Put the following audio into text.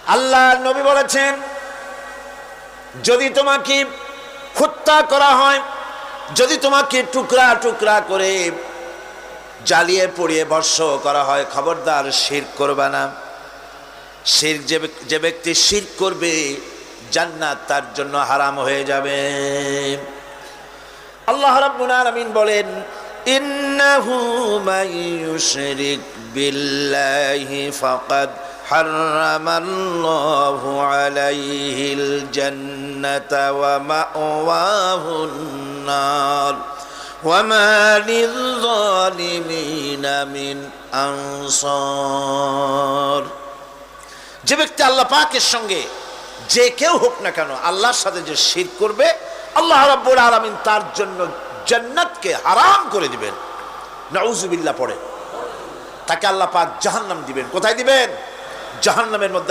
আল্লাহ নবী বলেছেন, যদি তোমাকে হত্যা করা হয়, যদি তোমাকে টুকরা টুকরা করে জ্বালিয়ে পুড়িয়ে ভস্ম করা হয়, খবরদার শিরক করবে না। শিরক যে ব্যক্তি শিরক করবে, জান্নাত তার জন্য হারাম হয়ে যাবে। আল্লাহ রাব্বুল আলামিন বলেন, ইন্নাহু মান ইউশরিক বিল্লাহি ফাকাদ হারামাল্লাহু আলাইহিল জান্নাতা ওয়া মাওয়াহুন নার ওয়া মা লিয-যালিমিনা মিন আনসার। যে ব্যক্তি আল্লাহ পাকের সঙ্গে, যে কেউ হোক না কেন, আল্লাহর সাথে যে শিরক করবে, আল্লাহ রাব্বুল আলামিন তার জন্য জান্নাতকে হারাম করে দিবেন। নাউযুবিল্লাহ পড়ে। তাকে আল্লাহ পাক জাহান্নাম দিবেন। কোথায় দিবেন? জাহান্নামের মধ্যে